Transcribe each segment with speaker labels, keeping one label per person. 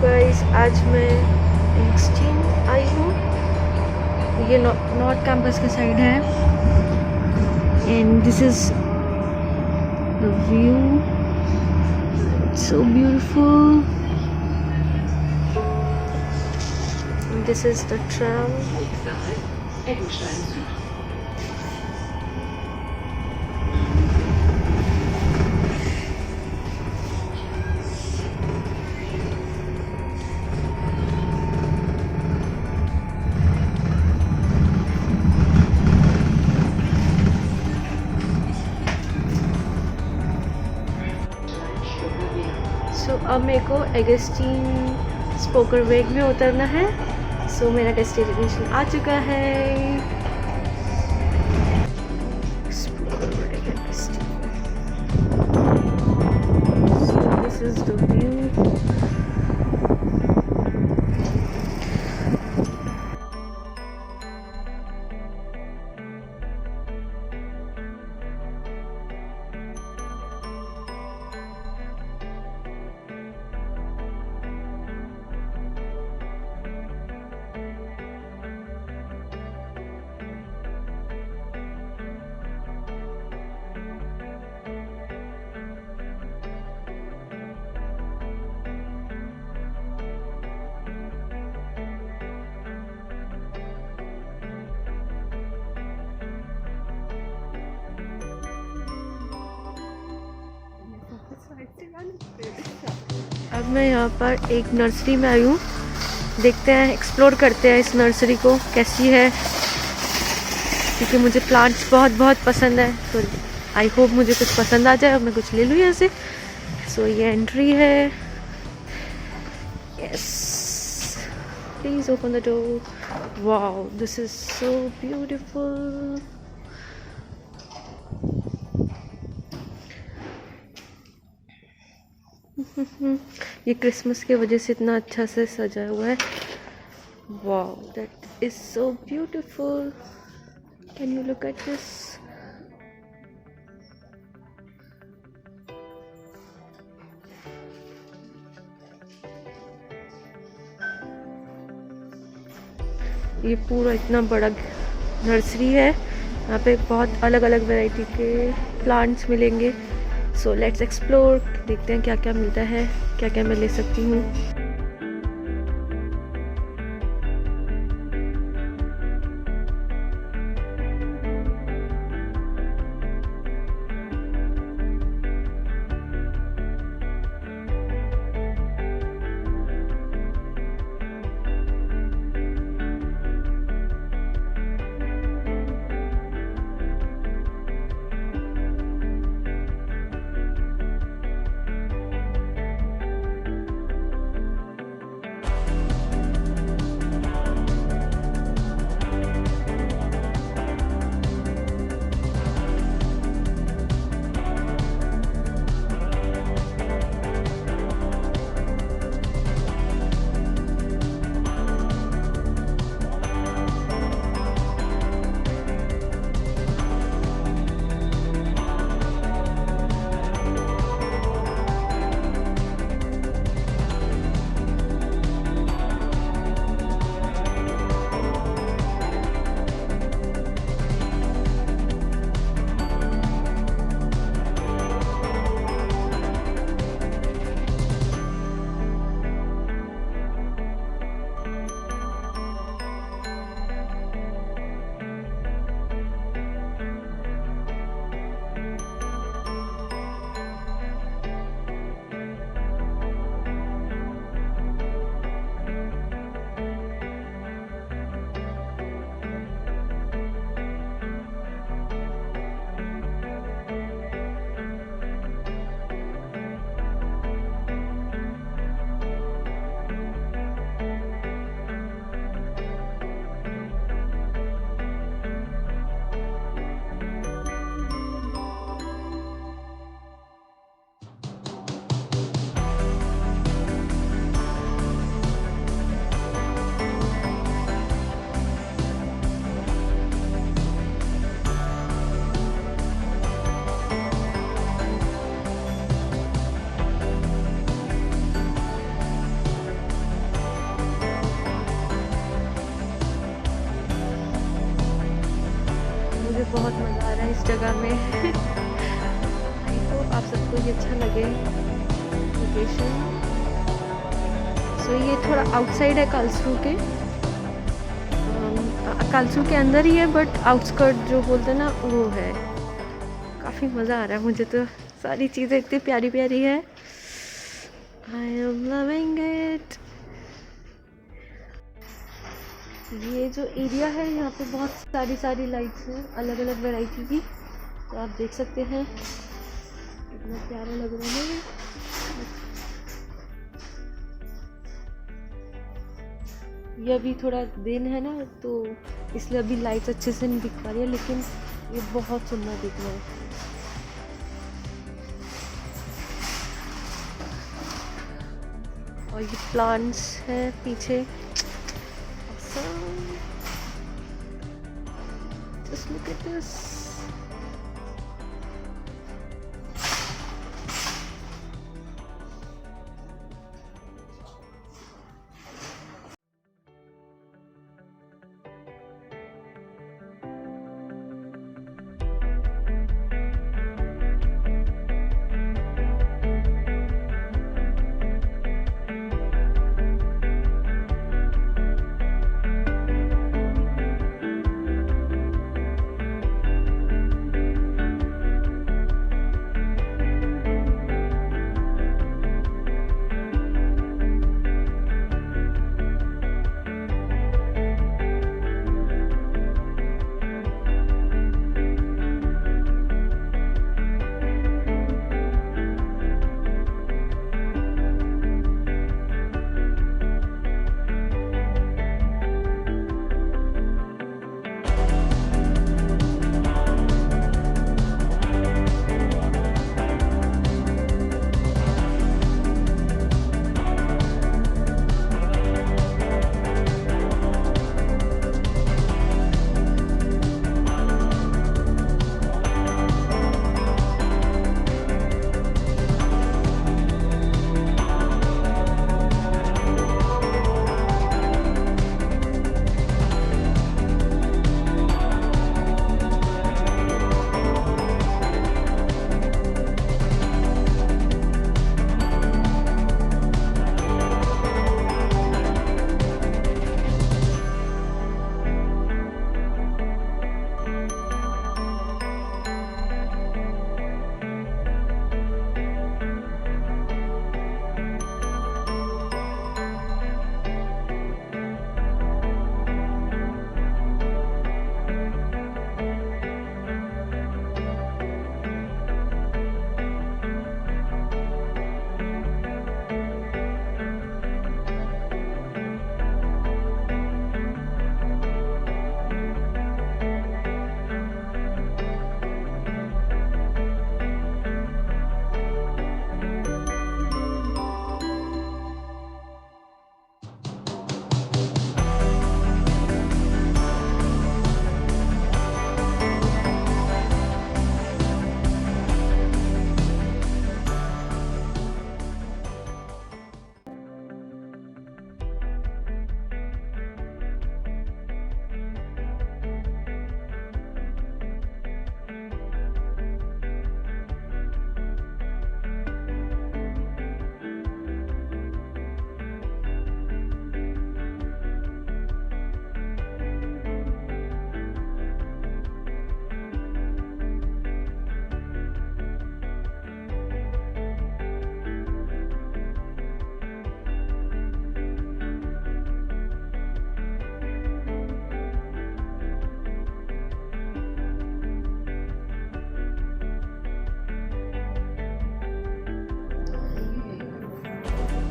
Speaker 1: Guys, आज मैं exchange आई हूँ। ये नॉर्थ कैंपस के साइड है and this is the view, so beautiful. This is the tram. अब मेरे को एगस्टीन स्पोकर वेग में उतरना है। सो मेरा डेस्टिनेशन आ चुका है। This is the view. अब मैं यहाँ पर एक नर्सरी में आई हूँ। देखते हैं, एक्सप्लोर करते हैं इस नर्सरी को कैसी है, क्योंकि मुझे प्लांट्स बहुत पसंद है। तो आई होप मुझे कुछ पसंद आ जाए और मैं कुछ ले लूँ यहाँ से। सो ये एंट्री है। Yes, please open the door. Wow, this is so beautiful. ये क्रिसमस की वजह से इतना अच्छा से सजा हुआ है। Wow, that is so beautiful. Can you look at this? ये पूरा इतना बड़ा नर्सरी है। यहाँ पे बहुत अलग अलग वैरायटी के प्लांट्स मिलेंगे। सो लेट्स एक्सप्लोर, देखते हैं क्या क्या मिलता है, क्या क्या मैं ले सकती हूँ। बहुत मज़ा आ रहा है इस जगह में। आई होप आप सबको ये अच्छा लगे लोकेशन। सो ये थोड़ा आउटसाइड है कालसरू के। कालसरू के अंदर ही है बट आउटस्कर्ट जो बोलते हैं ना वो है। काफ़ी मज़ा आ रहा है मुझे तो, सारी चीज़ें इतनी प्यारी प्यारी है। I am loving it. ये जो एरिया है यहाँ पे बहुत सारी लाइट्स हैं अलग अलग वैरायटी की, तो आप देख सकते हैं कितना प्यारा लग रहा है। ये अभी थोड़ा दिन है ना तो इसलिए अभी लाइट्स अच्छे से नहीं दिख पा रही है, लेकिन ये बहुत सुंदर दिख रहा है। और ये प्लांट्स हैं पीछे। Just look at this.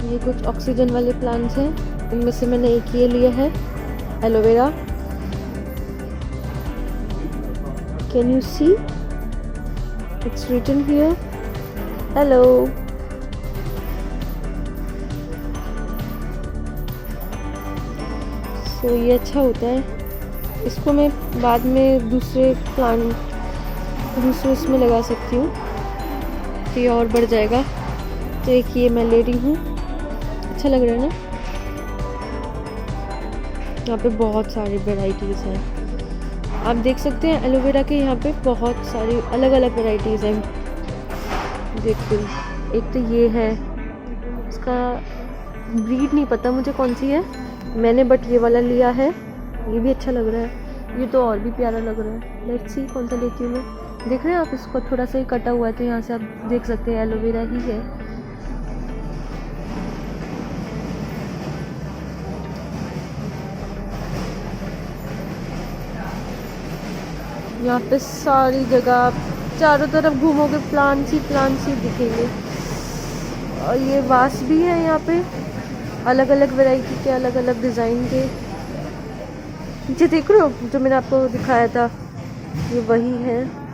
Speaker 1: ये कुछ ऑक्सीजन वाले प्लांट्स हैं, इनमें से मैंने एक ये लिया है aloe vera. Can you see it's written here hello. So ये अच्छा होता है, इसको मैं बाद में दूसरे इसमें लगा सकती हूँ तो ये और बढ़ जाएगा। तो एक ये मैं ले रही हूँ, अच्छा लग रहा है ना। यहाँ पे बहुत सारी वेराइटीज़ हैं, आप देख सकते हैं एलोवेरा के यहाँ पे बहुत सारी अलग अलग वैरायटीज़ हैं। देखिए, एक तो ये है, इसका ब्रीड नहीं पता मुझे कौन सी है मैंने, बट ये वाला लिया है, ये भी अच्छा लग रहा है। ये तो और भी प्यारा लग रहा है। लेट्स सी कौन सा लेती हूँ मैं। देख रहे हैं आप, इसको थोड़ा सा ही कटा हुआ है तो यहाँ से आप देख सकते हैं एलोवेरा ही है। यहाँ पे सारी जगह आप चारों तरफ घूमोगे प्लांट्स ही दिखेंगे। और ये वास भी है यहाँ पे, अलग अलग वैरायटी के, अलग अलग डिज़ाइन के। पीछे देख रहे हो जो मैंने आपको दिखाया था, ये वही है।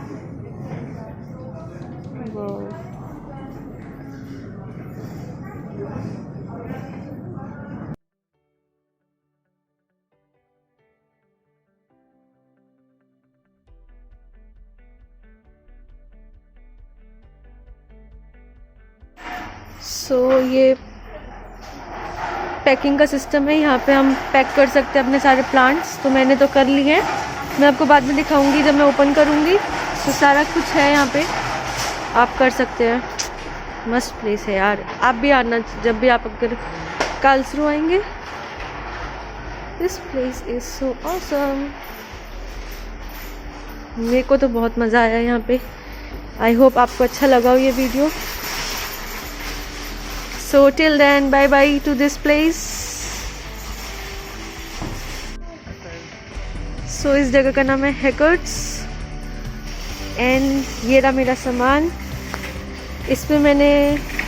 Speaker 1: ये पैकिंग का सिस्टम है, यहाँ पे हम पैक कर सकते हैं अपने सारे प्लांट्स। तो मैंने तो कर लिए हैं, मैं आपको बाद में दिखाऊंगी जब मैं ओपन करूँगी। तो सारा कुछ है यहाँ पे, आप कर सकते हैं। मस्त प्लेस है यार, आप भी आना जब भी आप अगर कार्लसरू आएंगे। This place is so awesome. मेरे को तो बहुत मज़ा आया यहाँ पे। आई होप आपको अच्छा लगा हो ये video. So till then, bye bye to this place. So इस जगह का नाम है हैकर्ट्स। एंड ये रहा मेरा सामान। इसमें मैंने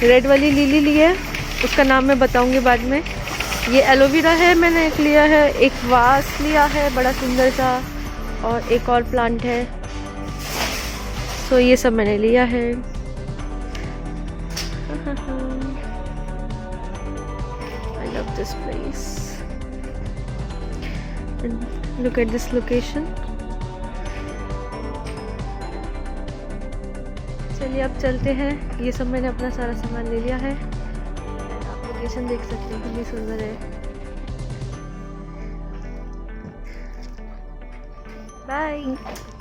Speaker 1: रेड वाली लिली ली है, उसका नाम मैं बताऊंगी बाद में। ये एलोवेरा है, मैंने एक लिया है, एक वास लिया है बड़ा सुंदर सा, और एक और प्लांट है। So ये सब मैंने लिया है। This place and look at this location. चलिए अब चलते हैं। ये सब मैंने अपना सारा सामान ले लिया है। आप लोकेशन देख सकते हैं कितनी सुंदर है। बाय।